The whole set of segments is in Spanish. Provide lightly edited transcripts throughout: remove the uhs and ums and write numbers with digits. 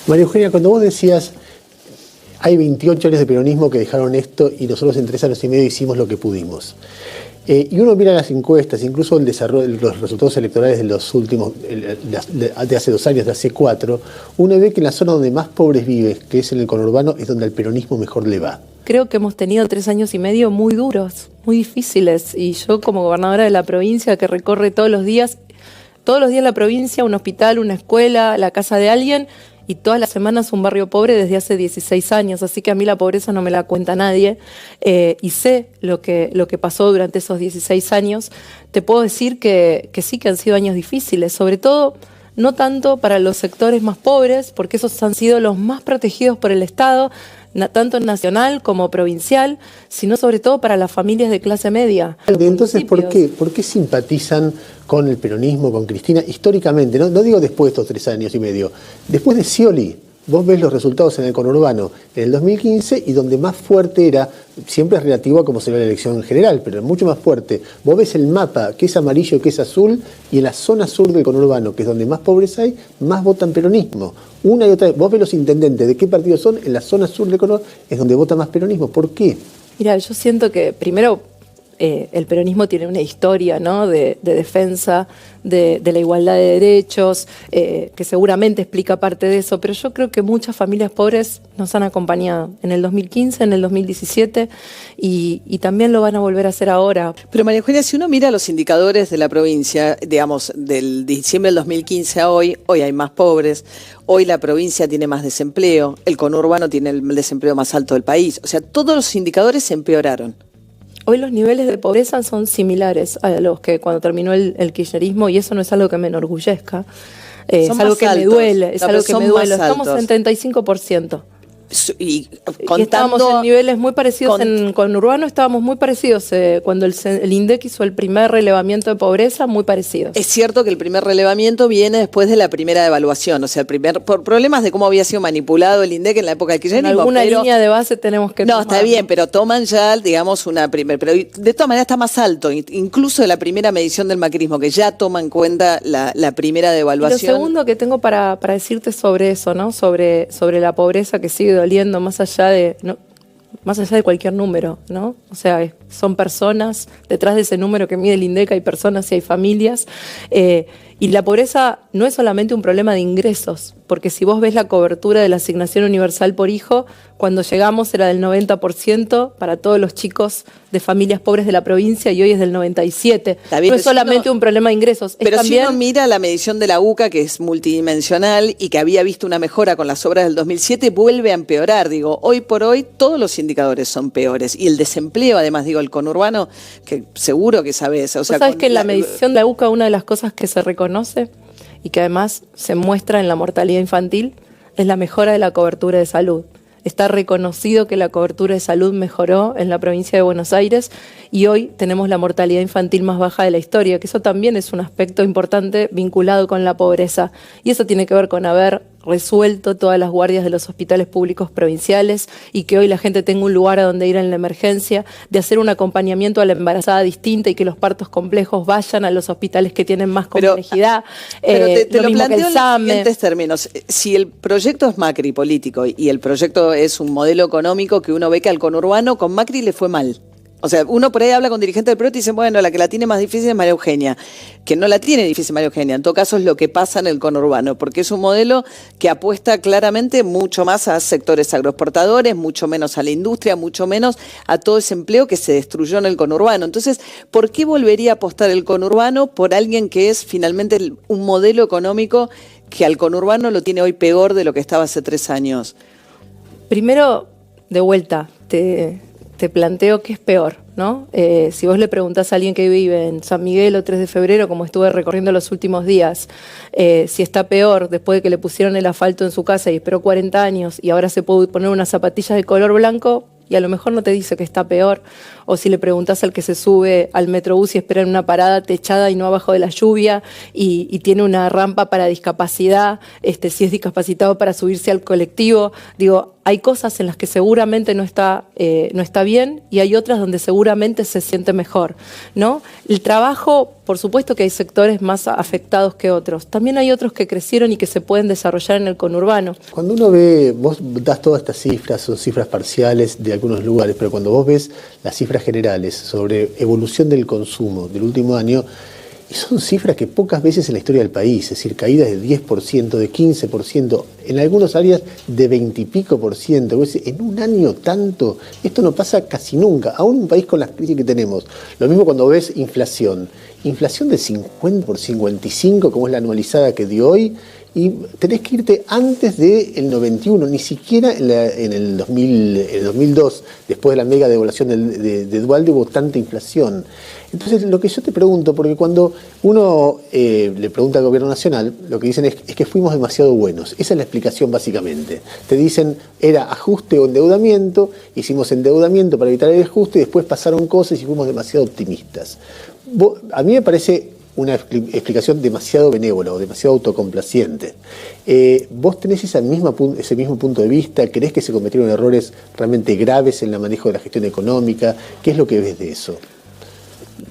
María Eugenia, cuando vos decías, hay 28 años de peronismo que dejaron esto y nosotros en 3 años y medio hicimos lo que pudimos. Y uno mira las encuestas, incluso el desarrollo, los resultados electorales de los últimos, de hace 2 años, de hace 4, uno ve que en la zona donde más pobres vive, que es en el conurbano, es donde al peronismo mejor le va. Creo que hemos tenido 3 años y medio muy duros, muy difíciles, y yo como gobernadora de la provincia que recorre todos los días la provincia, un hospital, una escuela, la casa de alguien, y todas las semanas un barrio pobre desde hace 16 años, así que a mí la pobreza no me la cuenta nadie, y sé lo que pasó durante esos 16 años. Te puedo decir que sí que han sido años difíciles, sobre todo no tanto para los sectores más pobres, porque esos han sido los más protegidos por el Estado, tanto nacional como provincial, sino sobre todo para las familias de clase media. Entonces, ¿por qué simpatizan con el peronismo, con Cristina, históricamente? No digo después de estos 3 años y medio, después de Scioli. Vos ves los resultados en el conurbano en el 2015 y donde más fuerte era, siempre es relativo a cómo se ve la elección en general, pero mucho más fuerte. Vos ves el mapa, que es amarillo, que es azul, y en la zona sur del conurbano, que es donde más pobres hay, más votan peronismo. Una y otra vez, vos ves los intendentes, ¿de qué partido son? En la zona sur del conurbano es donde vota más peronismo. ¿Por qué? Mira, yo siento que primero el peronismo tiene una historia, ¿no?, de defensa de la igualdad de derechos, que seguramente explica parte de eso, pero yo creo que muchas familias pobres nos han acompañado en el 2015, en el 2017 y también lo van a volver a hacer ahora. Pero María Eugenia, si uno mira los indicadores de la provincia, digamos, del diciembre del 2015 a hoy hay más pobres, hoy la provincia tiene más desempleo, el conurbano tiene el desempleo más alto del país, o sea, todos los indicadores se empeoraron. Hoy los niveles de pobreza son similares a los que cuando terminó el kirchnerismo, y eso no es algo que me enorgullezca, es algo que me duele, Estamos en 35%. Y estábamos en niveles muy parecidos en conurbano, estábamos muy parecidos cuando el INDEC hizo el primer relevamiento de pobreza, muy parecidos. Es cierto que el primer relevamiento viene después de la primera evaluación, o sea, por problemas de cómo había sido manipulado el INDEC en la época del kirchnerismo. En alguna línea de base tenemos que tomar. No, está bien, pero toman ya, digamos, una primera, pero de todas maneras está más alto, incluso de la primera medición del macrismo, que ya toma en cuenta la primera de evaluación. Y lo segundo que tengo para decirte sobre eso, ¿no?, sobre la pobreza que sigue doliendo más allá de cualquier número, ¿no? O sea, son personas, detrás de ese número que mide el INDEC hay personas y hay familias, y la pobreza no es solamente un problema de ingresos, porque si vos ves la cobertura de la asignación universal por hijo, cuando llegamos era del 90% para todos los chicos de familias pobres de la provincia y hoy es del 97%. No es solamente un problema de ingresos. Pero también... si uno mira la medición de la UCA, que es multidimensional y que había visto una mejora con las obras del 2007, vuelve a empeorar. Digo, hoy por hoy todos los indicadores son peores. Y el desempleo, además, digo, el conurbano, que seguro que sabes. O sea, ¿sabes que en la medición de la UCA una de las cosas que se reconoce y que además se muestra en la mortalidad infantil es la mejora de la cobertura de salud? Está reconocido que la cobertura de salud mejoró en la provincia de Buenos Aires y hoy tenemos la mortalidad infantil más baja de la historia, que eso también es un aspecto importante vinculado con la pobreza. Y eso tiene que ver con haber resuelto todas las guardias de los hospitales públicos provinciales y que hoy la gente tenga un lugar a donde ir en la emergencia, de hacer un acompañamiento a la embarazada distinta y que los partos complejos vayan a los hospitales que tienen más complejidad. Pero te lo planteo en los SAME. siguientes términos. Si el proyecto es Macri político y el proyecto es un modelo económico que uno ve que al conurbano con Macri le fue mal. O sea, uno por ahí habla con dirigentes del PRO y dice, bueno, la que la tiene más difícil es María Eugenia. Que no la tiene difícil María Eugenia, en todo caso es lo que pasa en el conurbano, porque es un modelo que apuesta claramente mucho más a sectores agroexportadores, mucho menos a la industria, mucho menos a todo ese empleo que se destruyó en el conurbano. Entonces, ¿por qué volvería a apostar el conurbano por alguien que es finalmente un modelo económico que al conurbano lo tiene hoy peor de lo que estaba hace 3 años? Primero, de vuelta, te planteo qué es peor, ¿no? Si vos le preguntás a alguien que vive en San Miguel o 3 de febrero, como estuve recorriendo los últimos días, si está peor después de que le pusieron el asfalto en su casa y esperó 40 años y ahora se puede poner unas zapatillas de color blanco, y a lo mejor no te dice que está peor, o si le preguntás al que se sube al metrobús y espera en una parada techada y no abajo de la lluvia y tiene una rampa para discapacidad, si es discapacitado para subirse al colectivo, digo, hay cosas en las que seguramente no está bien y hay otras donde seguramente se siente mejor, ¿no? El trabajo Por supuesto que hay sectores más afectados que otros. También hay otros que crecieron y que se pueden desarrollar en el conurbano. Cuando uno ve, vos das todas estas cifras, son cifras parciales de algunos lugares, pero cuando vos ves las cifras generales sobre evolución del consumo del último año, y son cifras que pocas veces en la historia del país, es decir, caídas de 10%, de 15%, en algunas áreas de 20 y pico por ciento. En un año tanto, esto no pasa casi nunca, aún en un país con las crisis que tenemos. Lo mismo cuando ves inflación. Inflación del 50 por 55, como es la anualizada que dio hoy, y tenés que irte antes del 91, ni siquiera en el 2002, después de la mega devaluación de Duhalde, hubo tanta inflación. Entonces, lo que yo te pregunto, porque cuando uno le pregunta al gobierno nacional, lo que dicen es que fuimos demasiado buenos. Esa es la explicación básicamente. Te dicen, era ajuste o endeudamiento, hicimos endeudamiento para evitar el ajuste, y después pasaron cosas y fuimos demasiado optimistas. A mí me parece una explicación demasiado benévola o demasiado autocomplaciente. ¿Vos tenés ese mismo punto de vista? ¿Creés que se cometieron errores realmente graves en el manejo de la gestión económica? ¿Qué es lo que ves de eso?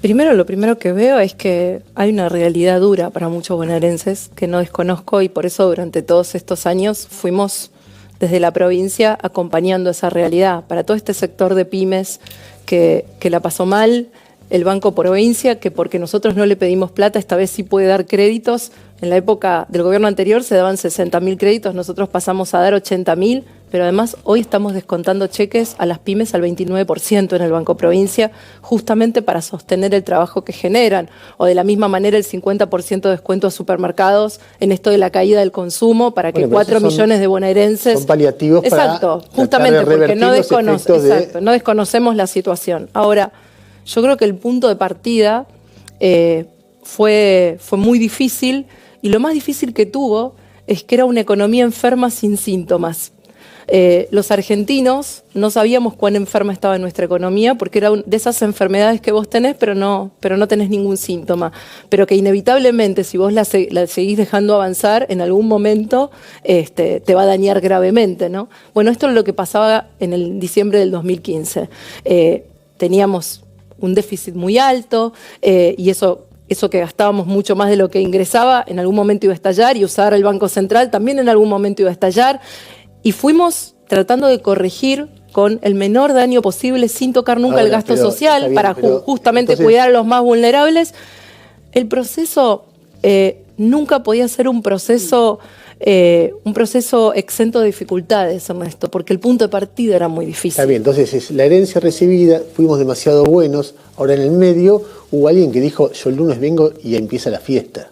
Primero, lo primero que veo es que hay una realidad dura para muchos bonaerenses que no desconozco, y por eso durante todos estos años fuimos desde la provincia acompañando esa realidad. Para todo este sector de pymes que la pasó mal, el Banco Provincia, que porque nosotros no le pedimos plata, esta vez sí puede dar créditos. En la época del gobierno anterior se daban 60.000 créditos, nosotros pasamos a dar 80.000, pero además hoy estamos descontando cheques a las pymes al 29% en el Banco Provincia, justamente para sostener el trabajo que generan. O de la misma manera el 50% de descuento a supermercados en esto de la caída del consumo, para que 4 millones de bonaerenses... Son paliativos. Exacto, para justamente porque no desconocemos la situación. Ahora, yo creo que el punto de partida fue muy difícil, y lo más difícil que tuvo es que era una economía enferma sin síntomas. Los argentinos no sabíamos cuán enferma estaba nuestra economía, porque era de esas enfermedades que vos tenés pero no tenés ningún síntoma, pero que inevitablemente si vos la seguís dejando avanzar, en algún momento te va a dañar gravemente, ¿no? Bueno, esto es lo que pasaba en el diciembre del 2015. Teníamos un déficit muy alto, y eso que gastábamos mucho más de lo que ingresaba, en algún momento iba a estallar, y usar el Banco Central también en algún momento iba a estallar, y fuimos tratando de corregir con el menor daño posible, sin tocar nunca el gasto social, para justamente cuidar a los más vulnerables. El proceso nunca podía ser un proceso exento de dificultades, Ernesto, porque el punto de partida era muy difícil. Está bien, entonces es la herencia recibida, fuimos demasiado buenos, ahora en el medio hubo alguien que dijo, yo el lunes vengo y empieza la fiesta.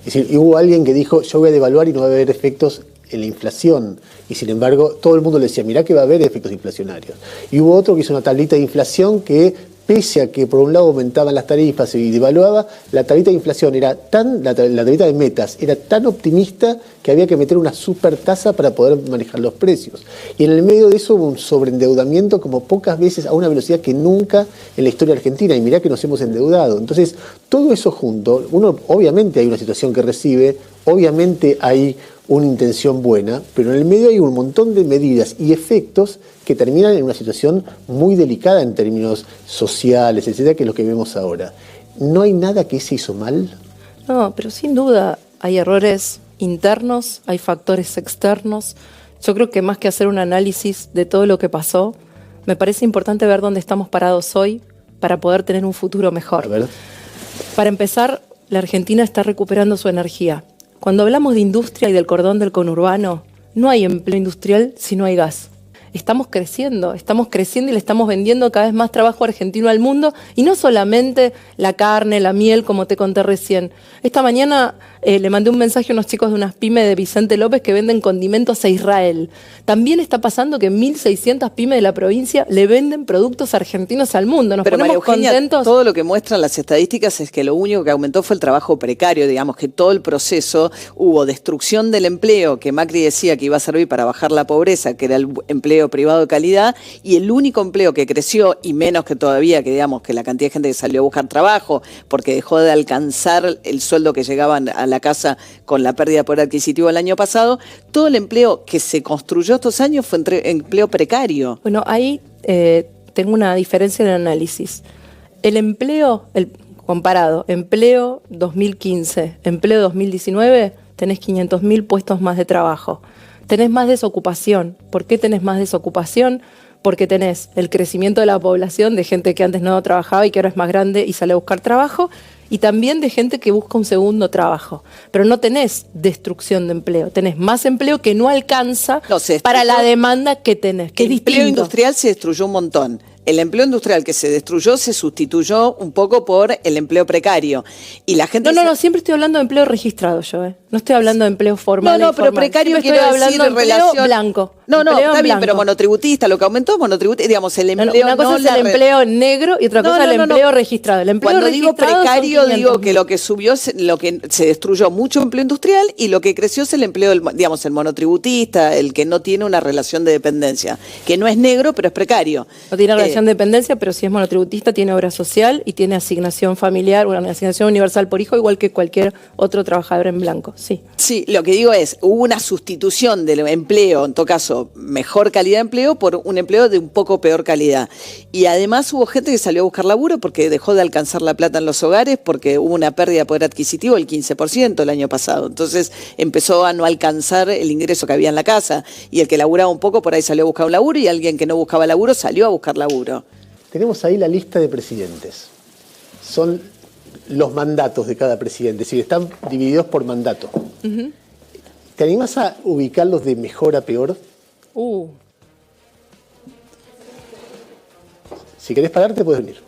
Es decir, hubo alguien que dijo, yo voy a devaluar y no va a haber efectos en la inflación, y sin embargo todo el mundo le decía, mirá que va a haber efectos inflacionarios. Y hubo otro que hizo una tablita de inflación que, pese a que por un lado aumentaban las tarifas y devaluaba, la tablita de inflación era la tablita de metas era tan optimista que había que meter una super tasa para poder manejar los precios. Y en el medio de eso hubo un sobreendeudamiento como pocas veces, a una velocidad que nunca en la historia argentina, y mirá que nos hemos endeudado. Entonces, todo eso junto, obviamente hay una situación que recibe, obviamente hay una intención buena, pero en el medio hay un montón de medidas y efectos que terminan en una situación muy delicada en términos sociales, etcétera, que es lo que vemos ahora. ¿No hay nada que se hizo mal? No, pero sin duda hay errores internos, hay factores externos. Yo creo que más que hacer un análisis de todo lo que pasó, me parece importante ver dónde estamos parados hoy para poder tener un futuro mejor. A ver. Para empezar, la Argentina está recuperando su energía. Cuando hablamos de industria y del cordón del conurbano, no hay empleo industrial si no hay gas. Estamos creciendo y le estamos vendiendo cada vez más trabajo argentino al mundo, y no solamente la carne, la miel, como te conté recién. Esta mañana le mandé un mensaje a unos chicos de unas pymes de Vicente López que venden condimentos a Israel. También está pasando que 1.600 pymes de la provincia le venden productos argentinos al mundo. Nos ponemos contentos. Todo lo que muestran las estadísticas es que lo único que aumentó fue el trabajo precario, digamos que todo el proceso, hubo destrucción del empleo, que Macri decía que iba a servir para bajar la pobreza, que era el empleo privado de calidad, y el único empleo que creció, y menos que todavía, que digamos que la cantidad de gente que salió a buscar trabajo porque dejó de alcanzar el sueldo que llegaban a la casa con la pérdida de poder adquisitivo el año pasado, todo el empleo que se construyó estos años fue empleo precario. Bueno, ahí tengo una diferencia en el análisis. El empleo, comparado, empleo 2015, empleo 2019, tenés 500.000 puestos más de trabajo. Tenés más desocupación. ¿Por qué tenés más desocupación? Porque tenés el crecimiento de la población, de gente que antes no trabajaba y que ahora es más grande y sale a buscar trabajo, y también de gente que busca un segundo trabajo. Pero no tenés destrucción de empleo, tenés más empleo que no alcanza para la demanda que tenés. Que el empleo industrial se destruyó un montón. El empleo industrial que se destruyó se sustituyó un poco por el empleo precario. Y la gente... No, siempre estoy hablando de empleo registrado yo, ¿eh? No estoy hablando de empleo formal. No, pero precario quiero decir en relación... blanco. No, está bien, pero monotributista, lo que aumentó es monotributista, digamos, el empleo... Una cosa es el empleo negro y otra cosa es el empleo registrado. El empleo Cuando digo precario, digo que lo que subió, lo que se destruyó mucho empleo industrial y lo que creció es el empleo, digamos, el monotributista, el que no tiene una relación de dependencia, que no es negro, pero es precario. No tiene relación de dependencia, pero si es monotributista, tiene obra social y tiene asignación familiar, una asignación universal por hijo, igual que cualquier otro trabajador en blanco, sí. Sí, lo que digo es, hubo una sustitución del empleo, en todo caso, mejor calidad de empleo, por un empleo de un poco peor calidad. Y además hubo gente que salió a buscar laburo porque dejó de alcanzar la plata en los hogares, porque hubo una pérdida de poder adquisitivo del 15% el año pasado. Entonces empezó a no alcanzar el ingreso que había en la casa. Y el que laburaba un poco por ahí salió a buscar un laburo y alguien que no buscaba laburo salió a buscar laburo. Tenemos ahí la lista de presidentes. Son los mandatos de cada presidente, es decir, están divididos por mandato. ¿Te animas a ubicarlos de mejor a peor? Si querés pararte, puedes venir.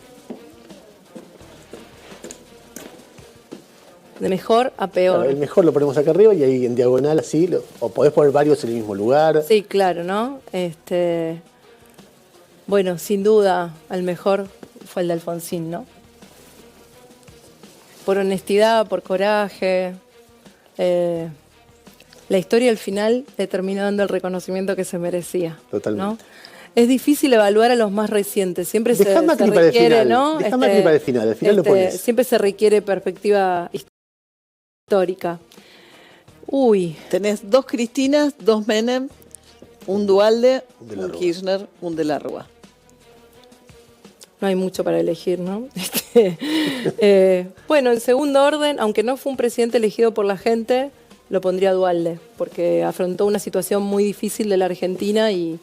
De mejor a peor. Claro, el mejor lo ponemos acá arriba y ahí en diagonal así, o podés poner varios en el mismo lugar. Sí, claro, ¿no? Bueno, sin duda, al mejor fue el de Alfonsín, ¿no? Por honestidad, por coraje. La historia al final le terminó dando el reconocimiento que se merecía. Totalmente. ¿No? Es difícil evaluar a los más recientes. Siempre se requiere, ¿no? Dejá Macri para el final, al final lo pones. Siempre se requiere perspectiva histórica. Tenés 2 Cristinas, 2 Menem, un Duhalde, un Kirchner, un de la Rúa. No hay mucho para elegir, ¿no? Bueno, en segundo orden, aunque no fue un presidente elegido por la gente, lo pondría Duhalde, porque afrontó una situación muy difícil de la Argentina y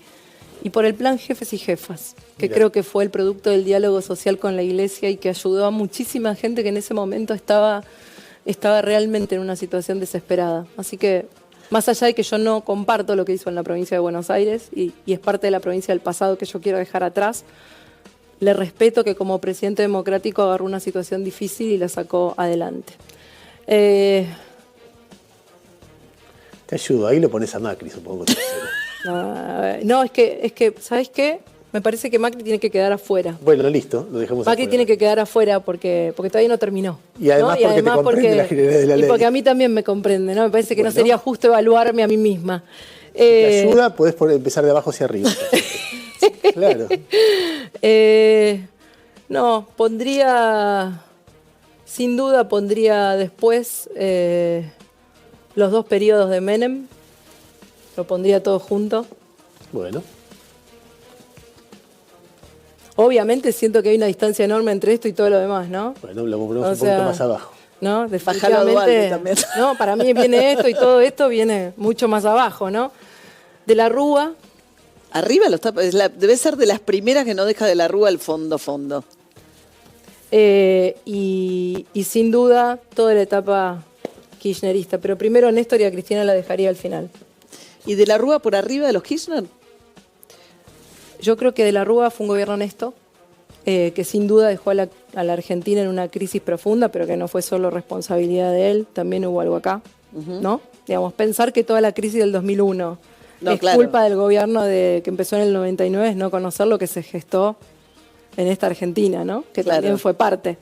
por el plan Jefes y Jefas, que creo que fue el producto del diálogo social con la Iglesia y que ayudó a muchísima gente que en ese momento estaba realmente en una situación desesperada. Así que, más allá de que yo no comparto lo que hizo en la provincia de Buenos Aires y es parte de la provincia del pasado que yo quiero dejar atrás, le respeto que como presidente democrático agarró una situación difícil y la sacó adelante. Te ayudo, ahí lo pones a Macri, supongo. No, es que, ¿sabes qué? Me parece que Macri tiene que quedar afuera. Bueno, listo, lo dejamos Macri afuera. tiene que quedar afuera porque todavía no terminó. Y además, ¿no? Porque te comprende la generalidad de la ley. Y porque a mí también me comprende, ¿no? Me parece que no sería justo evaluarme a mí misma. Si te ayuda, podés empezar de abajo hacia arriba. Claro. No, sin duda pondría después los 2 periodos de Menem. Lo pondría todo junto. Bueno. Obviamente siento que hay una distancia enorme entre esto y todo lo demás, ¿no? Bueno, lo ponemos un poquito más abajo. No, definitivamente. También. No, para mí viene esto y todo esto viene mucho más abajo, ¿no? De la Rúa. Arriba debe ser de las primeras que no deja de la Rúa el fondo. Y sin duda toda la etapa kirchnerista. Pero primero Néstor y a Cristina la dejaría al final. ¿Y de la Rúa por arriba de los Kirchner? Yo creo que de la Rúa fue un gobierno honesto, que sin duda dejó a la Argentina en una crisis profunda, pero que no fue solo responsabilidad de él, también hubo algo acá, ¿no? Digamos, pensar que toda la crisis del 2001 es culpa del gobierno que empezó en el 99 es no conocer lo que se gestó en esta Argentina, ¿no? Que también fue parte.